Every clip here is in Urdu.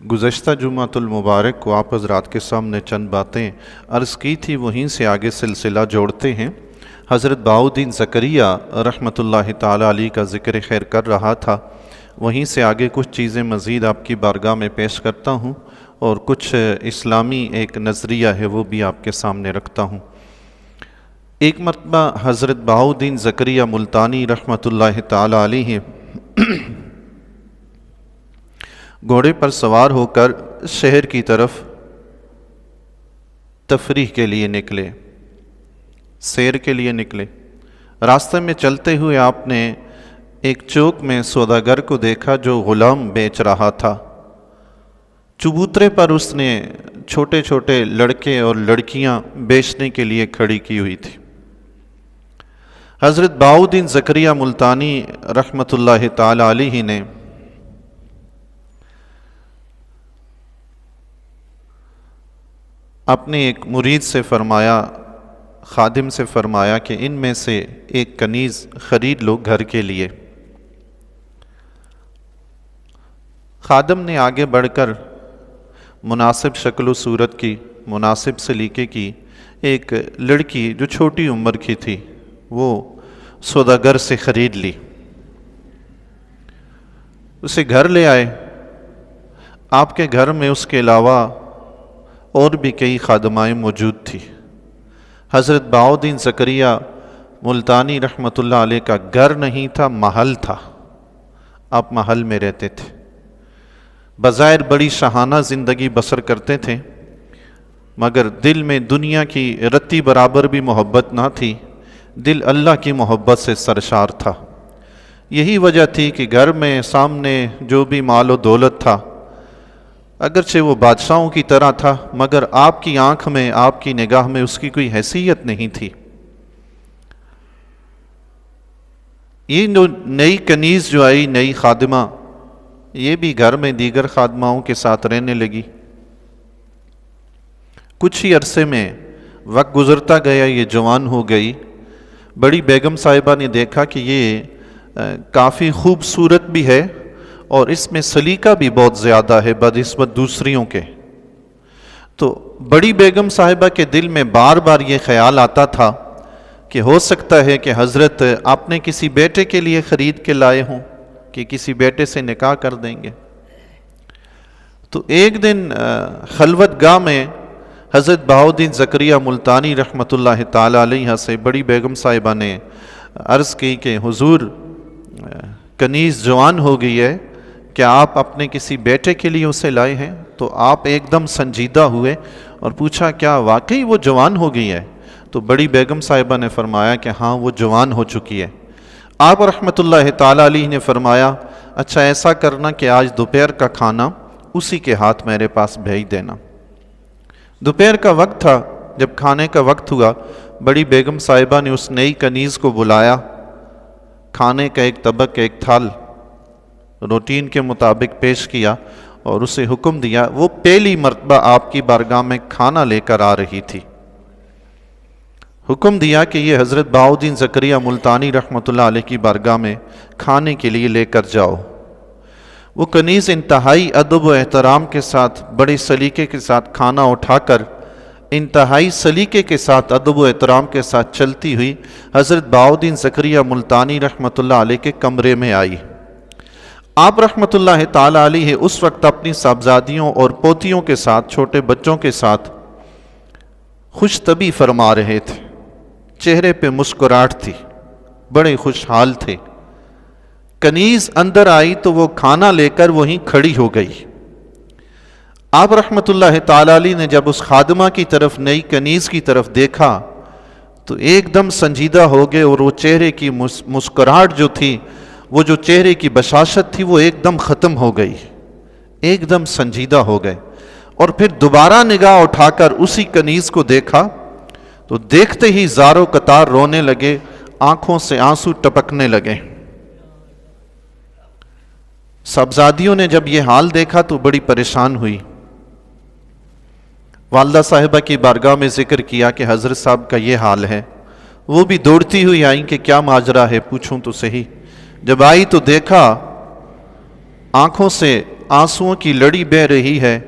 گزشتہ جمعۃ المبارک کو آپ حضرات کے سامنے چند باتیں عرض کی تھی، وہیں سے آگے سلسلہ جوڑتے ہیں۔ حضرت بہاؤالدین زکریا رحمۃ اللہ تعالی علیہ کا ذکر خیر کر رہا تھا، وہیں سے آگے کچھ چیزیں مزید آپ کی بارگاہ میں پیش کرتا ہوں اور کچھ اسلامی ایک نظریہ ہے وہ بھی آپ کے سامنے رکھتا ہوں۔ ایک مرتبہ حضرت بہاؤالدین زکریا ملتانی رحمۃ اللہ تعالی علیہ گھوڑے پر سوار ہو کر شہر کی طرف تفریح کے لیے نکلے، سیر کے لیے نکلے۔ راستے میں چلتے ہوئے آپ نے ایک چوک میں سوداگر کو دیکھا جو غلام بیچ رہا تھا۔ چبوترے پر اس نے چھوٹے چھوٹے لڑکے اور لڑکیاں بیچنے کے لیے کھڑی کی ہوئی تھی۔ حضرت بہاؤالدین زکریا ملتانی رحمۃ اللہ تعالی علیہ نے اپنے ایک مرید سے فرمایا، خادم سے فرمایا کہ ان میں سے ایک کنیز خرید لو گھر کے لیے۔ خادم نے آگے بڑھ کر مناسب شکل و صورت کی، مناسب سلیقے کی ایک لڑکی جو چھوٹی عمر کی تھی وہ سوداگر سے خرید لی، اسے گھر لے آئے۔ آپ کے گھر میں اس کے علاوہ اور بھی کئی خادمائیں موجود تھی۔ حضرت بہاؤالدین زکریا ملتانی رحمۃ اللہ علیہ کا گھر نہیں تھا، محل تھا، آپ محل میں رہتے تھے۔ بظاہر بڑی شاہانہ زندگی بسر کرتے تھے، مگر دل میں دنیا کی رتی برابر بھی محبت نہ تھی، دل اللہ کی محبت سے سرشار تھا۔ یہی وجہ تھی کہ گھر میں سامنے جو بھی مال و دولت تھا، اگرچہ وہ بادشاہوں کی طرح تھا، مگر آپ کی آنکھ میں، آپ کی نگاہ میں اس کی کوئی حیثیت نہیں تھی۔ یہ جو نئی کنیز جو آئی، نئی خادمہ، یہ بھی گھر میں دیگر خادماؤں کے ساتھ رہنے لگی۔ کچھ ہی عرصے میں وقت گزرتا گیا، یہ جوان ہو گئی۔ بڑی بیگم صاحبہ نے دیکھا کہ یہ کافی خوبصورت بھی ہے اور اس میں سلیقہ بھی بہت زیادہ ہے بنسبت دوسریوں کے۔ تو بڑی بیگم صاحبہ کے دل میں بار بار یہ خیال آتا تھا کہ ہو سکتا ہے کہ حضرت آپ نے کسی بیٹے کے لیے خرید کے لائے ہوں، کہ کسی بیٹے سے نکاح کر دیں گے۔ تو ایک دن خلوت گاہ میں حضرت بہاؤالدین زکریا ملتانی رحمۃ اللہ تعالی علیہ سے بڑی بیگم صاحبہ نے عرض کی کہ حضور کنیز جوان ہو گئی ہے، کیا آپ اپنے کسی بیٹے کے لیے اسے لائے ہیں؟ تو آپ ایک دم سنجیدہ ہوئے اور پوچھا کیا واقعی وہ جوان ہو گئی ہے؟ تو بڑی بیگم صاحبہ نے فرمایا کہ ہاں وہ جوان ہو چکی ہے۔ آپ رحمۃ اللہ تعالی علیہ نے فرمایا اچھا ایسا کرنا کہ آج دوپہر کا کھانا اسی کے ہاتھ میرے پاس بھیج دینا۔ دوپہر کا وقت تھا، جب کھانے کا وقت ہوا، بڑی بیگم صاحبہ نے اس نئی کنیز کو بلایا، کھانے کا ایک طبق، ایک تھال روٹین کے مطابق پیش کیا اور اسے حکم دیا۔ وہ پہلی مرتبہ آپ کی بارگاہ میں کھانا لے کر آ رہی تھی۔ حکم دیا کہ یہ حضرت بہاؤالدین زکریا ملتانی رحمۃ اللہ علیہ کی بارگاہ میں کھانے کے لیے لے کر جاؤ۔ وہ کنیز انتہائی ادب و احترام کے ساتھ، بڑے سلیقے کے ساتھ کھانا اٹھا کر، انتہائی سلیقے کے ساتھ، ادب و احترام کے ساتھ چلتی ہوئی حضرت بہاؤالدین زکریا ملتانی رحمۃ اللہ علیہ کے کمرے میں آئی۔ آپ رحمۃ اللہ تعالی علیہ اس وقت اپنی صاحبزادیوں اور پوتیوں کے ساتھ، چھوٹے بچوں کے ساتھ خوش طبع فرما رہے تھے، چہرے پہ مسکراہٹ تھی، بڑے خوشحال تھے۔ کنیز اندر آئی تو وہ کھانا لے کر وہیں کھڑی ہو گئی۔ آپ رحمۃ اللہ تعالی علیہ نے جب اس خادمہ کی طرف، نئی کنیز کی طرف دیکھا تو ایک دم سنجیدہ ہو گئے، اور وہ چہرے کی مسکراہٹ جو تھی، وہ جو چہرے کی بشاشت تھی، وہ ایک دم ختم ہو گئی، ایک دم سنجیدہ ہو گئے۔ اور پھر دوبارہ نگاہ اٹھا کر اسی کنیز کو دیکھا تو دیکھتے ہی زاروں قطار رونے لگے، آنکھوں سے آنسو ٹپکنے لگے۔ صاحبزادیوں نے جب یہ حال دیکھا تو بڑی پریشان ہوئی، والدہ صاحبہ کی بارگاہ میں ذکر کیا کہ حضرت صاحب کا یہ حال ہے۔ وہ بھی دوڑتی ہوئی آئیں کہ کیا ماجرا ہے، پوچھوں تو صحیح۔ جب آئی تو دیکھا آنکھوں سے آنسوؤں کی لڑی بہہ رہی ہے،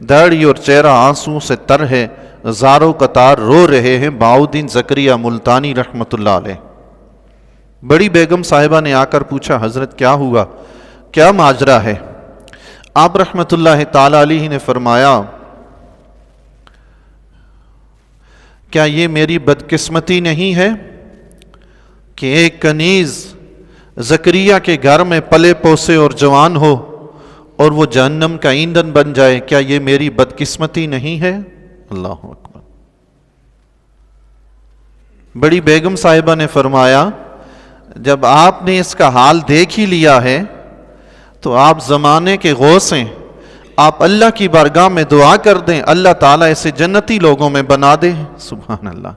داڑھی اور چہرہ آنسوؤں سے تر ہے، زاروں قطار رو رہے ہیں بہاؤالدین زکریہ ملتانی رحمۃ اللہ علیہ۔ بڑی بیگم صاحبہ نے آ کر پوچھا حضرت کیا ہوا، کیا ماجرا ہے؟ آپ رحمۃ اللہ تعالی علیہ نے فرمایا کیا یہ میری بدقسمتی نہیں ہے کہ ایک کنیز زکریا کے گھر میں پلے پوسے اور جوان ہو اور وہ جہنم کا ایندھن بن جائے؟ کیا یہ میری بدقسمتی نہیں ہے؟ اللہ اکبر۔ بڑی بیگم صاحبہ نے فرمایا جب آپ نے اس کا حال دیکھ ہی لیا ہے تو آپ زمانے کے غوث ہیں، آپ اللہ کی بارگاہ میں دعا کر دیں، اللہ تعالیٰ اسے جنتی لوگوں میں بنا دے۔ سبحان اللہ۔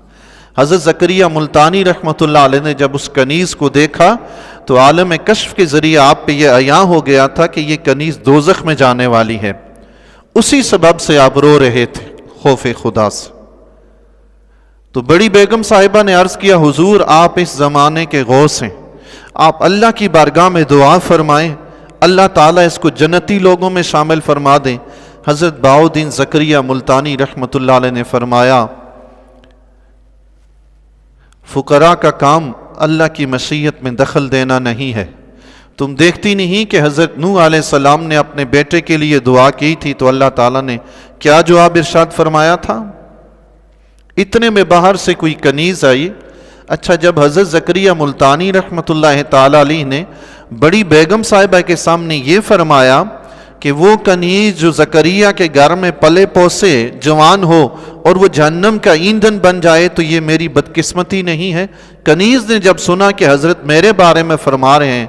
حضرت زکریا ملتانی رحمۃ اللہ علیہ نے جب اس کنیز کو دیکھا تو عالم کشف کے ذریعے آپ پہ یہ عیاں ہو گیا تھا کہ یہ کنیز دوزخ میں جانے والی ہے، اسی سبب سے آپ رو رہے تھے خوف خدا سے۔ تو بڑی بیگم صاحبہ نے عرض کیا حضور آپ اس زمانے کے غوث ہیں، آپ اللہ کی بارگاہ میں دعا فرمائیں، اللہ تعالیٰ اس کو جنتی لوگوں میں شامل فرما دیں۔ حضرت بہاؤالدین زکریا ملتانی رحمۃ اللہ علیہ نے فرمایا فقراء کا کام اللہ کی مشیت میں دخل دینا نہیں ہے۔ تم دیکھتی نہیں کہ حضرت نوح علیہ السلام نے اپنے بیٹے کے لیے دعا کی تھی تو اللہ تعالیٰ نے کیا جواب ارشاد فرمایا تھا؟ اتنے میں باہر سے کوئی کنیز آئی۔ اچھا جب حضرت زکریا ملتانی رحمۃ اللہ تعالی علیہ نے بڑی بیگم صاحبہ کے سامنے یہ فرمایا کہ وہ کنیز جو زکریا کے گھر میں پلے پوسے جوان ہو اور وہ جہنم کا ایندھن بن جائے تو یہ میری بدقسمتی نہیں ہے، کنیز نے جب سنا کہ حضرت میرے بارے میں فرما رہے ہیں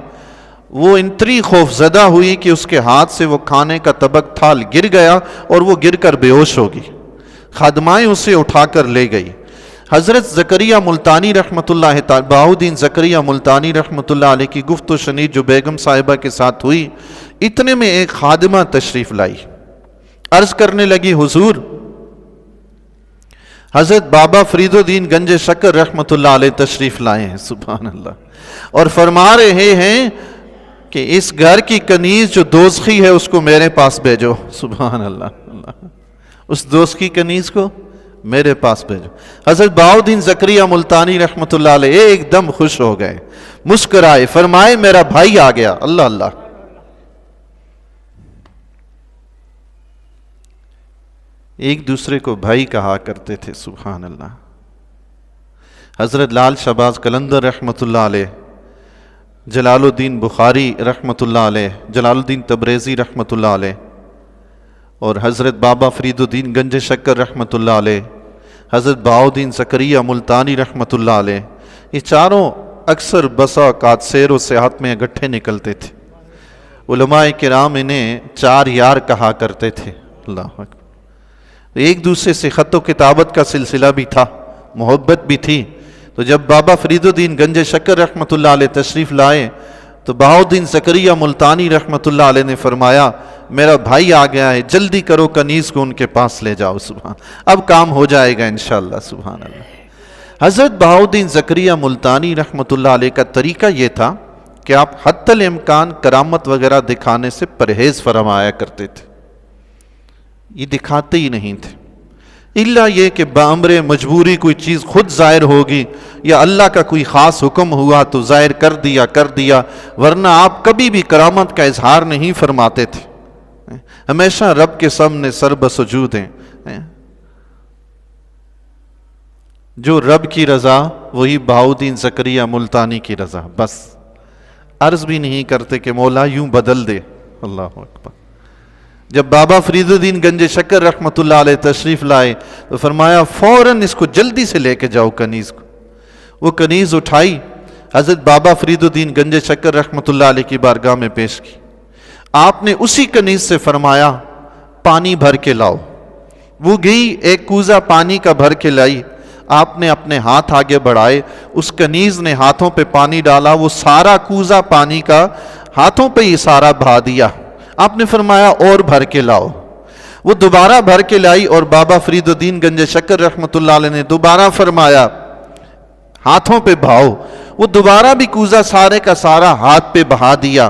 وہ انتری خوف زدہ ہوئی کہ اس کے ہاتھ سے وہ کھانے کا طبق تھال گر گیا اور وہ گر کر بے ہوش ہوگی۔ خادمائیں اسے اٹھا کر لے گئی۔ حضرت زکریا ملتانی رحمۃ اللہ تعالی بہاؤالدین زکریا ملتانی رحمۃ اللہ علیہ کی گفت و شنید جو بیگم صاحبہ کے ساتھ ہوئی، اتنے میں ایک خادمہ تشریف لائی، عرض کرنے لگی حضور حضرت بابا فرید الدین گنج شکر رحمۃ اللہ علیہ تشریف لائے ہیں، سبحان اللہ، اور فرما رہے ہیں کہ اس گھر کی کنیز جو دوزخی ہے اس کو میرے پاس بھیجو۔ سبحان اللہ، اس دوست کی کنیز کو میرے پاس بھیجو۔ حضرت بہاؤالدین زکریا ملتانی رحمۃ اللہ علیہ ایک دم خوش ہو گئے، مسکرائے، فرمائے میرا بھائی آ گیا۔ اللہ اللہ۔ ایک دوسرے کو بھائی کہا کرتے تھے، سبحان اللہ۔ حضرت لال شہباز قلندر رحمۃ اللہ علیہ، جلال الدین بخاری رحمۃ اللہ علیہ، جلال الدین تبریزی رحمۃ اللہ علیہ، اور حضرت بابا فرید الدین گنج شکر رحمۃ اللہ علیہ، حضرت بہاؤالدین زکریا ملتانی رحمۃ اللہ علیہ، یہ چاروں اکثر بسا اوقات سیر و سیاحت میں اکٹھے نکلتے تھے۔ علماء کرام انہیں چار یار کہا کرتے تھے۔ اللہ اکبر۔ ایک دوسرے سے خط و کتابت کا سلسلہ بھی تھا، محبت بھی تھی۔ تو جب بابا فرید الدین گنج شکر رحمۃ اللہ علیہ تشریف لائے تو بہاؤالدین زکریا ملتانی رحمۃ اللہ علیہ نے فرمایا میرا بھائی آ گیا ہے، جلدی کرو کنیز کو ان کے پاس لے جاؤ۔ سبحان، اب کام ہو جائے گا انشاءاللہ۔ سبحان اللہ۔ حضرت بہاؤالدین زکریا ملتانی رحمۃ اللہ علیہ کا طریقہ یہ تھا کہ آپ حتی الامکان کرامت وغیرہ دکھانے سے پرہیز فرمایا کرتے تھے، یہ دکھاتے ہی نہیں تھے، الا یہ کہ بامر مجبوری کوئی چیز خود ظاہر ہوگی یا اللہ کا کوئی خاص حکم ہوا تو ظاہر کر دیا، ورنہ آپ کبھی بھی کرامت کا اظہار نہیں فرماتے تھے، ہمیشہ رب کے سامنے سر بسجود ہیں۔ جو رب کی رضا وہی بہاؤالدین زکریا ملتانی کی رضا، بس عرض بھی نہیں کرتے کہ مولا یوں بدل دے۔ اللہ اکبر۔ جب بابا فرید الدین گنج شکر رحمۃ اللہ علیہ تشریف لائے تو فرمایا فوراً اس کو جلدی سے لے کے جاؤ کنیز کو۔ وہ کنیز اٹھائی، حضرت بابا فرید الدین گنج شکر رحمۃ اللہ علیہ کی بارگاہ میں پیش کی۔ آپ نے اسی کنیز سے فرمایا پانی بھر کے لاؤ۔ وہ گئی، ایک کوزہ پانی کا بھر کے لائی۔ آپ نے اپنے ہاتھ آگے بڑھائے، اس کنیز نے ہاتھوں پہ پانی ڈالا، وہ سارا کوزہ پانی کا ہاتھوں پہ ہی سارا بہا دیا۔ آپ نے فرمایا اور بھر کے لاؤ۔ وہ دوبارہ بھر کے لائی اور بابا فرید الدین گنج شکر رحمۃ اللہ علیہ نے دوبارہ فرمایا ہاتھوں پہ بہاؤ۔ وہ دوبارہ بھی کوزہ سارے کا سارا ہاتھ پہ بہا دیا۔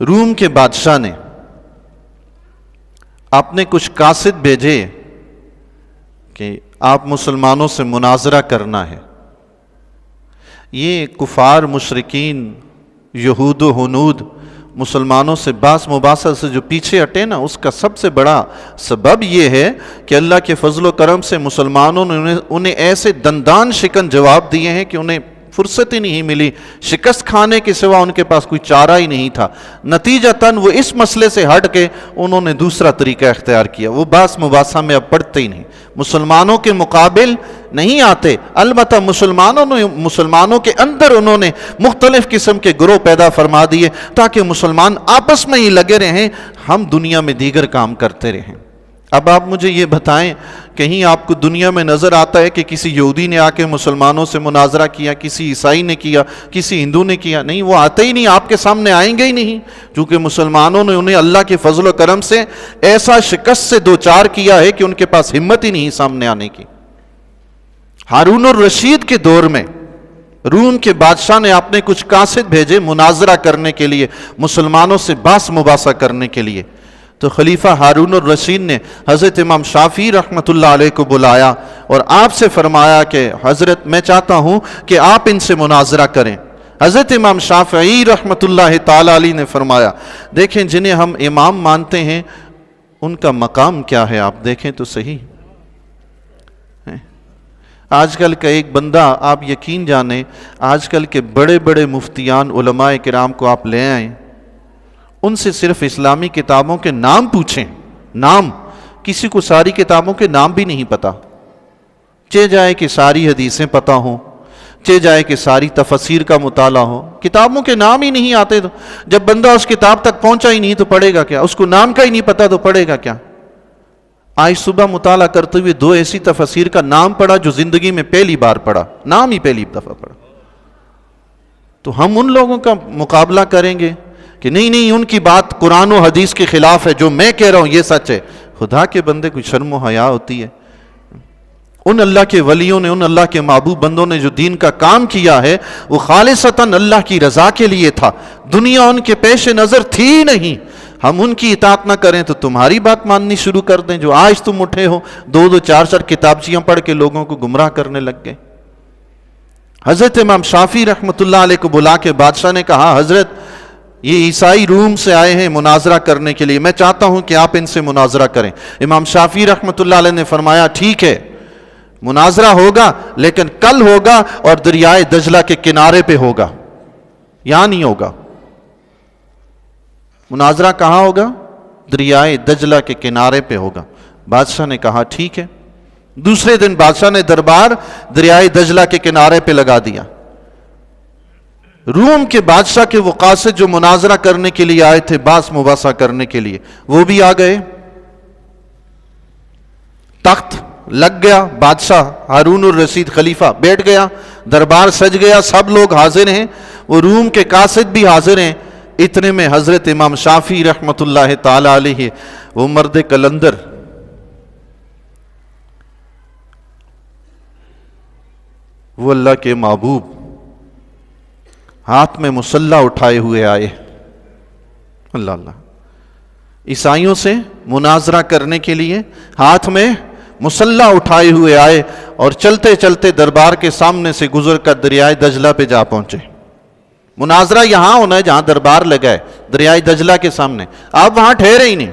روم کے بادشاہ نے اپنے کچھ قاصد بھیجے کہ آپ مسلمانوں سے مناظرہ کرنا ہے۔ یہ کفار مشرکین یہود و ہنود مسلمانوں سے باس مباحثہ سے جو پیچھے ہٹے نا، اس کا سب سے بڑا سبب یہ ہے کہ اللہ کے فضل و کرم سے مسلمانوں نے انہیں ایسے دندان شکن جواب دیے ہیں کہ انہیں فرصت ہی نہیں ملی، شکست کھانے کے سوا ان کے پاس کوئی چارہ ہی نہیں تھا۔ نتیجتاً وہ اس مسئلے سے ہٹ کے انہوں نے دوسرا طریقہ اختیار کیا، وہ باس مباحثہ میں اب پڑھتے ہی نہیں، مسلمانوں کے مقابل نہیں آتے۔ البتہ مسلمانوں کے اندر انہوں نے مختلف قسم کے گروہ پیدا فرما دیے تاکہ مسلمان آپس میں ہی لگے رہیں، ہم دنیا میں دیگر کام کرتے رہیں۔ اب آپ مجھے یہ بتائیں، کہیں آپ کو دنیا میں نظر آتا ہے کہ کسی یہودی نے آ کے مسلمانوں سے مناظرہ کیا، کسی عیسائی نے کیا، کسی ہندو نے کیا؟ نہیں، وہ آتے ہی نہیں، آپ کے سامنے آئیں گے ہی نہیں، کیونکہ مسلمانوں نے انہیں اللہ کے فضل و کرم سے ایسا شکست سے دوچار کیا ہے کہ ان کے پاس ہمت ہی نہیں سامنے آنے کی۔ ہارون الرشید کے دور میں روم کے بادشاہ نے اپنے کچھ قاصد بھیجے مناظرہ کرنے کے لیے، مسلمانوں سے باس مباحثہ کرنے کے لیے۔ تو خلیفہ ہارون الرشید نے حضرت امام شافعی رحمۃ اللہ علیہ کو بلایا اور آپ سے فرمایا کہ حضرت میں چاہتا ہوں کہ آپ ان سے مناظرہ کریں۔ حضرت امام شافعی رحمۃ اللہ تعالی علیہ نے فرمایا، دیکھیں جنہیں ہم امام مانتے ہیں ان کا مقام کیا ہے، آپ دیکھیں تو صحیح۔ آج کل کا ایک بندہ، آپ یقین جانیں، آج کل کے بڑے بڑے مفتیان علماء کرام کو آپ لے آئیں، ان سے صرف اسلامی کتابوں کے نام پوچھیں، نام، کسی کو ساری کتابوں کے نام بھی نہیں پتا، چہ جائے کہ ساری حدیثیں پتا ہوں، چہ جائے کہ ساری تفسیر کا مطالعہ ہو، کتابوں کے نام ہی نہیں آتے۔ تو جب بندہ اس کتاب تک پہنچا ہی نہیں تو پڑھے گا کیا؟ اس کو نام کا ہی نہیں پتا تو پڑھے گا کیا؟ آج صبح مطالعہ کرتے ہوئے 2 ایسی تفسیر کا نام پڑھا جو زندگی میں پہلی بار پڑھا، نام ہی پہلی دفعہ پڑھا۔ تو ہم ان لوگوں کا مقابلہ کریں گے کہ نہیں ان کی بات قرآن و حدیث کے خلاف ہے، جو میں کہہ رہا ہوں یہ سچ ہے؟ خدا کے بندے کوئی شرم و حیا ہوتی ہے؟ ان اللہ کے ولیوں نے، ان اللہ کے محبوب بندوں نے جو دین کا کام کیا ہے وہ خالصتاً اللہ کی رضا کے لیے تھا، دنیا ان کے پیش نظر تھی نہیں۔ ہم ان کی اطاعت نہ کریں تو تمہاری بات ماننی شروع کر دیں، جو آج تم اٹھے ہو 2 4 کتابچیاں پڑھ کے لوگوں کو گمراہ کرنے لگ گئے۔ حضرت امام شافعی رحمۃ اللہ علیہ کو بلا کے بادشاہ نے کہا، حضرت یہ عیسائی روم سے آئے ہیں مناظرہ کرنے کے لیے، میں چاہتا ہوں کہ آپ ان سے مناظرہ کریں۔ امام شافعی رحمۃ اللہ علیہ نے فرمایا، ٹھیک ہے، مناظرہ ہوگا، لیکن کل ہوگا اور دریائے دجلہ کے کنارے پہ ہوگا، یہاں نہیں ہوگا۔ مناظرہ کہاں ہوگا؟ دریائے دجلہ کے کنارے پہ ہوگا۔ بادشاہ نے کہا ٹھیک ہے۔ دوسرے دن بادشاہ نے دربار دریائے دجلہ کے کنارے پہ لگا دیا۔ روم کے بادشاہ کے وہ قاصد جو مناظرہ کرنے کے لیے آئے تھے، باس مباحثہ کرنے کے لیے، وہ بھی آ گئے۔ تخت لگ گیا، بادشاہ ہارون الرشید خلیفہ بیٹھ گیا، دربار سج گیا، سب لوگ حاضر ہیں، وہ روم کے قاصد بھی حاضر ہیں۔ اتنے میں حضرت امام شافعی رحمۃ اللہ تعالی علیہ، وہ مرد کلندر، وہ اللہ کے محبوب، ہاتھ میں مصلح اٹھائے ہوئے آئے۔ اللہ اللہ، عیسائیوں سے مناظرہ کرنے کے لیے ہاتھ میں مصلح اٹھائے ہوئے آئے اور چلتے چلتے دربار کے سامنے سے گزر کر دریائے دجلہ پہ جا پہنچے۔ مناظرہ یہاں ہونا ہے جہاں دربار لگا ہے، دریائے دجلہ کے سامنے، آپ وہاں ٹھہرے ہی نہیں،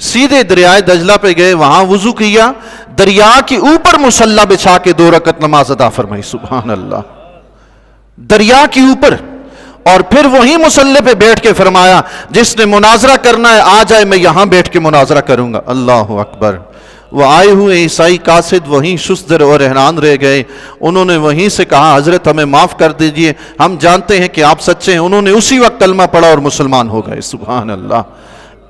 سیدھے دریائے دجلہ پہ گئے، وہاں وضو کیا، دریا کے اوپر مصلح بچھا کے 2 رکعت نماز ادا فرمائی۔ سبحان اللہ، دریا کے اوپر، اور پھر وہی مصلح پہ بیٹھ کے فرمایا، جس نے مناظرہ کرنا ہے آ جائے، میں یہاں بیٹھ کے مناظرہ کروں گا۔ اللہ اکبر۔ وہ آئے ہوئے عیسائی قاصد وہیں شستر اور حیران رہ گئے۔ انہوں نے وہیں سے کہا، حضرت ہمیں معاف کر دیجئے، ہم جانتے ہیں کہ آپ سچے ہیں۔ انہوں نے اسی وقت کلمہ پڑھا اور مسلمان ہو گئے۔ سبحان اللہ۔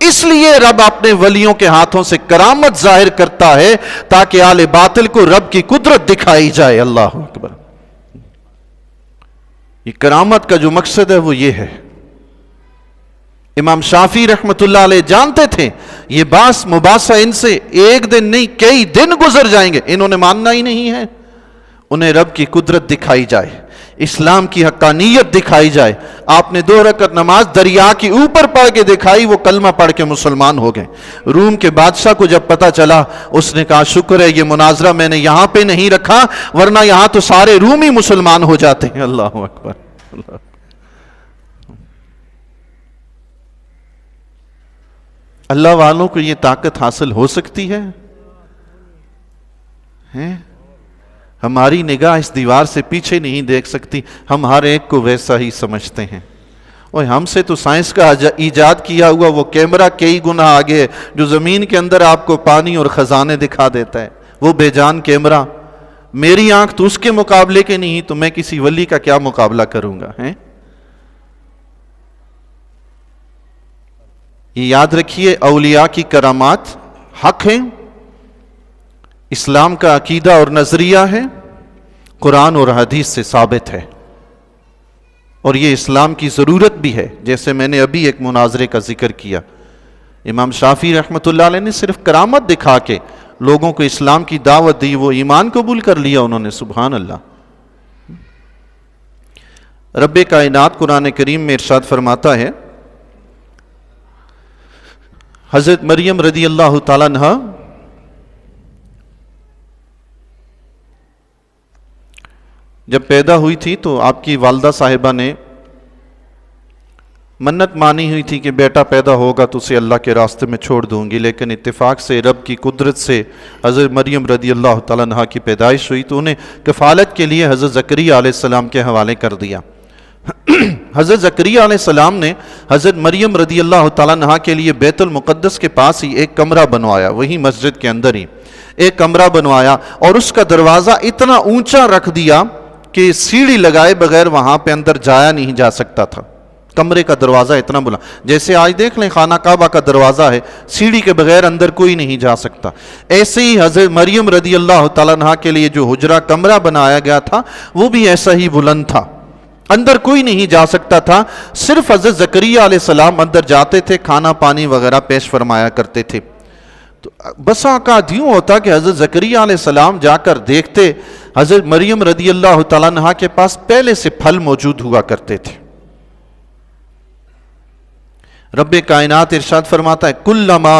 اس لیے رب اپنے ولیوں کے ہاتھوں سے کرامت ظاہر کرتا ہے تاکہ اہل باطل کو رب کی قدرت دکھائی جائے۔ اللہ اکبر۔ یہ کرامت کا جو مقصد ہے وہ یہ ہے۔ امام شافعی رحمۃ اللہ علیہ جانتے تھے یہ باس مباحثہ ان سے ایک دن نہیں کئی دن گزر جائیں گے، انہوں نے ماننا ہی نہیں ہے، انہیں رب کی قدرت دکھائی جائے۔ اسلام کی حقانیت دکھائی جائے. آپ نے 2 رکعت نماز دریا کے اوپر پڑھ کے دکھائی, وہ کلمہ پڑھ کے مسلمان ہو گئے. روم کے بادشاہ کو جب پتہ چلا, اس نے کہا شکر ہے یہ مناظرہ میں نے یہاں پہ نہیں رکھا, ورنہ یہاں تو سارے رومی مسلمان ہو جاتے ہیں. اللہ اکبر. اللہ والوں کو یہ طاقت حاصل ہو سکتی ہے. ہماری نگاہ اس دیوار سے پیچھے نہیں دیکھ سکتی, ہم ہر ایک کو ویسا ہی سمجھتے ہیں. اور ہم سے تو سائنس کا ایجاد کیا ہوا وہ کیمرہ کئی گنا آگے ہے, جو زمین کے اندر آپ کو پانی اور خزانے دکھا دیتا ہے. وہ بے جان کیمرہ, میری آنکھ تو اس کے مقابلے کے نہیں, تو میں کسی ولی کا کیا مقابلہ کروں گا. یہ یاد رکھیے, اولیاء کی کرامات حق ہیں, اسلام کا عقیدہ اور نظریہ ہے, قرآن اور حدیث سے ثابت ہے, اور یہ اسلام کی ضرورت بھی ہے. جیسے میں نے ابھی ایک مناظرے کا ذکر کیا, امام شافعی رحمۃ اللہ علیہ نے صرف کرامت دکھا کے لوگوں کو اسلام کی دعوت دی, وہ ایمان قبول کر لیا انہوں نے. سبحان اللہ. رب کائنات قرآن کریم میں ارشاد فرماتا ہے, حضرت مریم رضی اللہ تعالیٰ عنہا جب پیدا ہوئی تھی تو آپ کی والدہ صاحبہ نے منت مانی ہوئی تھی کہ بیٹا پیدا ہوگا تو اسے اللہ کے راستے میں چھوڑ دوں گی, لیکن اتفاق سے رب کی قدرت سے حضرت مریم رضی اللہ تعالیٰ عنہا کی پیدائش ہوئی, تو انہیں کفالت کے لیے حضرت زکریا علیہ السلام کے حوالے کر دیا. حضرت زکریا علیہ السلام نے حضرت مریم رضی اللہ تعالیٰ عنہا کے لیے بیت المقدس کے پاس ہی ایک کمرہ بنوایا, وہی مسجد کے اندر ہی ایک کمرہ بنوایا, اور اس کا دروازہ اتنا اونچا رکھ دیا کہ سیڑھی لگائے بغیر وہاں پہ اندر جایا نہیں جا سکتا تھا. کمرے کا دروازہ اتنا بلا, جیسے آج دیکھ لیں خانہ کعبہ کا دروازہ ہے, سیڑھی کے بغیر اندر کوئی نہیں جا سکتا. ایسے ہی حضرت مریم رضی اللہ تعالیٰ عنہا کے لیے جو حجرہ کمرہ بنایا گیا تھا وہ بھی ایسا ہی بلند تھا, اندر کوئی نہیں جا سکتا تھا. صرف حضرت زکریا علیہ السلام اندر جاتے تھے, کھانا پانی وغیرہ پیش فرمایا کرتے تھے. تو بسا اوقات یوں ہوتا کہ حضرت زکریا علیہ السلام جا کر دیکھتے حضرت مریم رضی اللہ تعالیٰ عنہا کے پاس پہلے سے پھل موجود ہوا کرتے تھے. رب کائنات ارشاد فرماتا ہے, کلما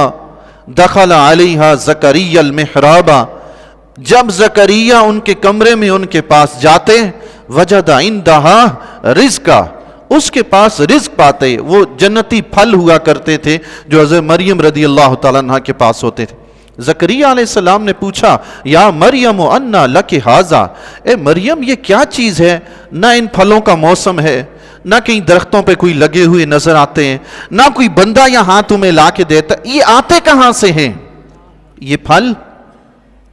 دخل علیہا زکریا المحراب, جب زکریا ان کے کمرے میں ان کے پاس جاتے, وجد عندہا رزقا, اس کے پاس رزق پاتے. وہ جنتی پھل ہوا کرتے تھے جو حضرت مریم رضی اللہ تعالیٰ عنہ کے پاس ہوتے تھے. زکریا علیہ السلام نے پوچھا, یا مریم انا لک ھذا, اے مریم یہ کیا چیز ہے, نہ ان پھلوں کا موسم ہے, نہ کہیں درختوں پہ کوئی لگے ہوئے نظر آتے ہیں, نہ کوئی بندہ یہاں تمہیں لا کے دیتا, یہ آتے کہاں سے ہیں, یہ پھل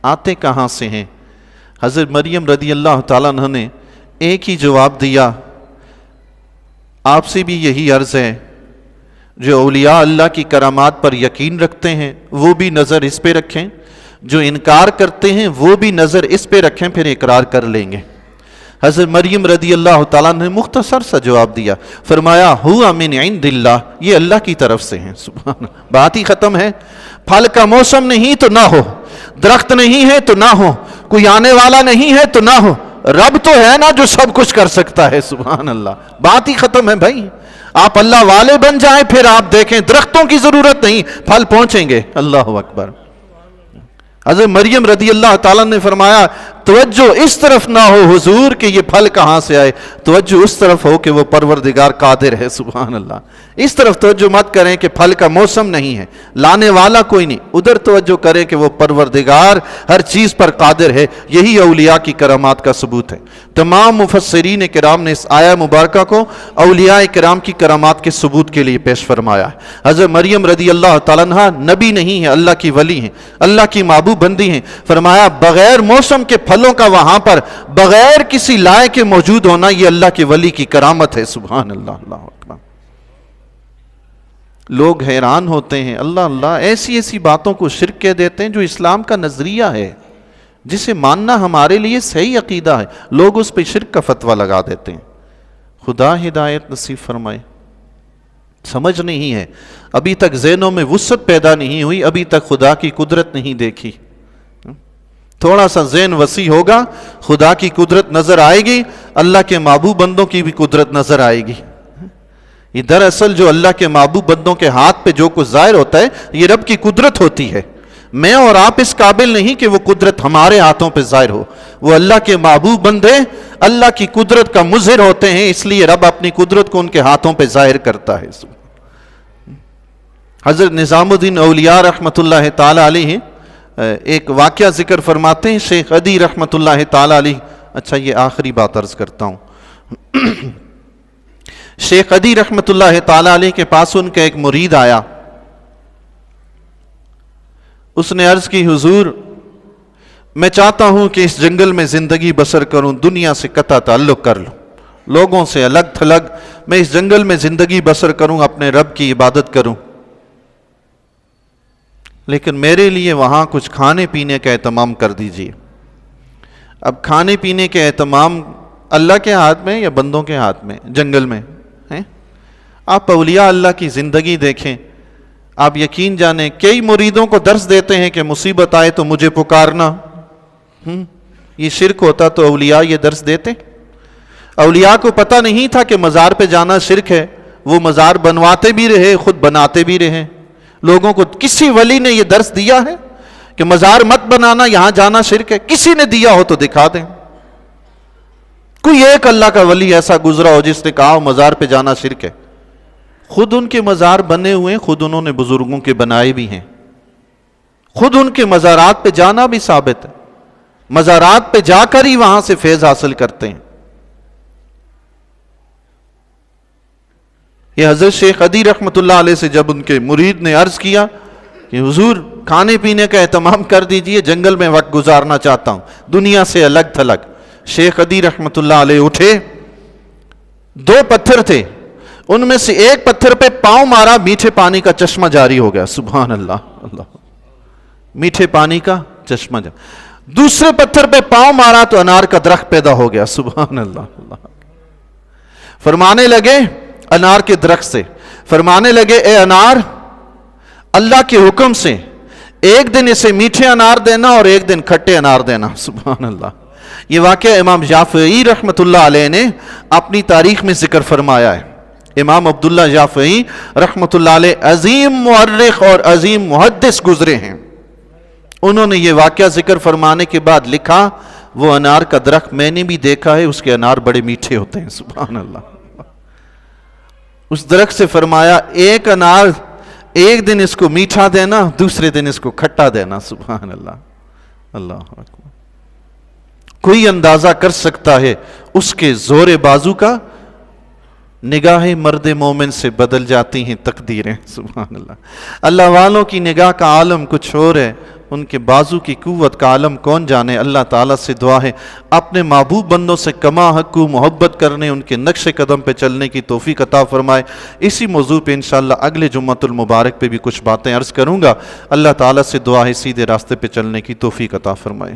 آتے کہاں سے ہیں. حضرت مریم رضی اللہ تعالیٰ عنہ نے ایک ہی جواب دیا, آپ سے بھی یہی عرض ہے, جو اولیاء اللہ کی کرامات پر یقین رکھتے ہیں وہ بھی نظر اس پہ رکھیں, جو انکار کرتے ہیں وہ بھی نظر اس پہ رکھیں, پھر اقرار کر لیں گے. حضرت مریم رضی اللہ تعالیٰ نے مختصر سا جواب دیا, فرمایا ہوا من عند اللہ, یہ اللہ کی طرف سے ہیں. سبحان اللہ, بات ہی ختم ہے. پھل کا موسم نہیں تو نہ ہو, درخت نہیں ہے تو نہ ہو, کوئی آنے والا نہیں ہے تو نہ ہو, رب تو ہے نا جو سب کچھ کر سکتا ہے. سبحان اللہ, بات ہی ختم ہے بھائی. آپ اللہ والے بن جائیں, پھر آپ دیکھیں درختوں کی ضرورت نہیں, پھل پہنچیں گے. اللہ اکبر. حضرت مریم رضی اللہ تعالیٰ نے فرمایا, توجہ اس طرف نہ ہو حضور کہ یہ پھل کہاں سے آئے, توجہ اس طرف ہو کہ وہ پروردگار قادر ہے. سبحان اللہ. اس طرف توجہ مت کریں کہ پھل کا موسم نہیں ہے, لانے والا کوئی نہیں, ادھر توجہ کریں کہ وہ پروردگار ہر چیز پر قادر ہے. یہی اولیاء کی کرامات کا ثبوت ہے. تمام مفسرین کرام نے اس آیہ مبارکہ کو اولیاء کرام کی کرامات کے ثبوت کے لیے پیش فرمایا ہے. حضرت مریم رضی اللہ تعالیٰ عنہ نبی نہیں ہے, اللہ کی ولی ہیں, اللہ کی محبوب بندی ہیں. فرمایا بغیر موسم کے پھلوں کا وہاں پر بغیر کسی لائے کے موجود ہونا, یہ اللہ کے ولی کی کرامت ہے. سبحان اللہ. اللہ اکبر. لوگ حیران ہوتے ہیں, اللہ اللہ, ایسی ایسی باتوں کو شرک کہہ دیتے ہیں جو اسلام کا نظریہ ہے, جسے ماننا ہمارے لیے صحیح عقیدہ ہے, لوگ اس پہ شرک کا فتویٰ لگا دیتے ہیں. خدا ہدایت نصیب فرمائے. سمجھ نہیں ہے, ابھی تک ذہنوں میں وسعت پیدا نہیں ہوئی, ابھی تک خدا کی قدرت نہیں دیکھی. تھوڑا سا ذہن وسیع ہوگا، خدا کی قدرت نظر آئے گی، اللہ کے محبوب بندوں کی بھی قدرت نظر آئے گی۔ یہ دراصل جو اللہ کے محبوب بندوں کے ہاتھ پہ جو کچھ ظاہر ہوتا ہے یہ رب کی قدرت ہوتی ہے۔ میں اور آپ اس قابل نہیں کہ وہ قدرت ہمارے ہاتھوں پہ ظاہر ہو، وہ اللہ کے محبوب بندے اللہ کی قدرت کا مظہر ہوتے ہیں، اس لیے رب اپنی قدرت کو ان کے ہاتھوں پہ ظاہر کرتا ہے۔ حضرت نظام الدین اولیاء رحمۃ اللہ تعالی علیہ ایک واقعہ ذکر فرماتے ہیں، شیخ عدی رحمۃ اللہ تعالی علیہ، اچھا یہ آخری بات عرض کرتا ہوں، شیخ عدی رحمۃ اللہ تعالی علیہ کے پاس ان کا ایک مرید آیا، اس نے عرض کی حضور میں چاہتا ہوں کہ اس جنگل میں زندگی بسر کروں، دنیا سے قطع تعلق کر لوں، لوگوں سے الگ تھلگ، میں اس جنگل میں زندگی بسر کروں، اپنے رب کی عبادت کروں، لیکن میرے لیے وہاں کچھ کھانے پینے کا اہتمام کر دیجیے۔ اب کھانے پینے کے اہتمام اللہ کے ہاتھ میں یا بندوں کے ہاتھ میں؟ جنگل میں ہیں۔ آپ اولیاء اللہ کی زندگی دیکھیں، آپ یقین جانیں کئی مریدوں کو درس دیتے ہیں کہ مصیبت آئے تو مجھے پکارنا، یہ شرک ہوتا تو اولیاء یہ درس دیتے؟ اولیاء کو پتہ نہیں تھا کہ مزار پہ جانا شرک ہے، وہ مزار بنواتے بھی رہے، خود بناتے بھی رہے۔ لوگوں کو کسی ولی نے یہ درس دیا ہے کہ مزار مت بنانا، یہاں جانا شرک ہے؟ کسی نے دیا ہو تو دکھا دیں، کوئی ایک اللہ کا ولی ایسا گزرا ہو جس نے کہا ہو مزار پہ جانا شرک ہے؟ خود ان کے مزار بنے ہوئے، خود انہوں نے بزرگوں کے بنائے بھی ہیں، خود ان کے مزارات پہ جانا بھی ثابت ہے، مزارات پہ جا کر ہی وہاں سے فیض حاصل کرتے ہیں۔ یہ حضرت شیخ عدی رحمۃ اللہ علیہ سے جب ان کے مرید نے عرض کیا کہ حضور کھانے پینے کا اہتمام کر دیجئے، جنگل میں وقت گزارنا چاہتا ہوں، دنیا سے الگ تھلگ، شیخ عدی رحمۃ اللہ علیہ اٹھے، 2 پتھر تھے، ان میں سے ایک پتھر پہ پاؤں مارا، میٹھے پانی کا چشمہ جاری ہو گیا، سبحان اللہ، اللہ، میٹھے پانی کا چشمہ جاری۔ دوسرے پتھر پہ پاؤں مارا تو انار کا درخت پیدا ہو گیا، سبحان اللہ، اللہ۔ فرمانے لگے انار کے درخت سے، فرمانے لگے اے انار، اللہ کے حکم سے ایک دن اسے میٹھے انار دینا اور ایک دن کھٹے انار دینا، سبحان اللہ۔ یہ واقعہ امام شافعی رحمۃ اللہ علیہ نے اپنی تاریخ میں ذکر فرمایا ہے۔ امام عبداللہ شافعی رحمۃ اللہ علیہ عظیم مورخ اور عظیم محدث گزرے ہیں، انہوں نے یہ واقعہ ذکر فرمانے کے بعد لکھا وہ انار کا درخت میں نے بھی دیکھا ہے، اس کے انار بڑے میٹھے ہوتے ہیں، سبحان اللہ۔ اس درخت سے فرمایا ایک انار ایک دن اس کو میٹھا دینا، دوسرے دن اس کو کھٹا دینا، سبحان اللہ، اللہ اکبر۔ کوئی اندازہ کر سکتا ہے اس کے زور بازو کا؟ نگاہ مرد مومن سے بدل جاتی ہیں تقدیریں، سبحان اللہ۔ اللہ والوں کی نگاہ کا عالم کچھ اور ہے، ان کے بازو کی قوت کا عالم کون جانے۔ اللہ تعالیٰ سے دعا ہے اپنے محبوب بندوں سے کما حق محبت کرنے، ان کے نقش قدم پہ چلنے کی توفیق عطا فرمائے۔ اسی موضوع پہ انشاءاللہ اگلے جمعۃ المبارک پہ بھی کچھ باتیں عرض کروں گا۔ اللہ تعالیٰ سے دعا ہے سیدھے راستے پہ چلنے کی توفیق عطا فرمائے۔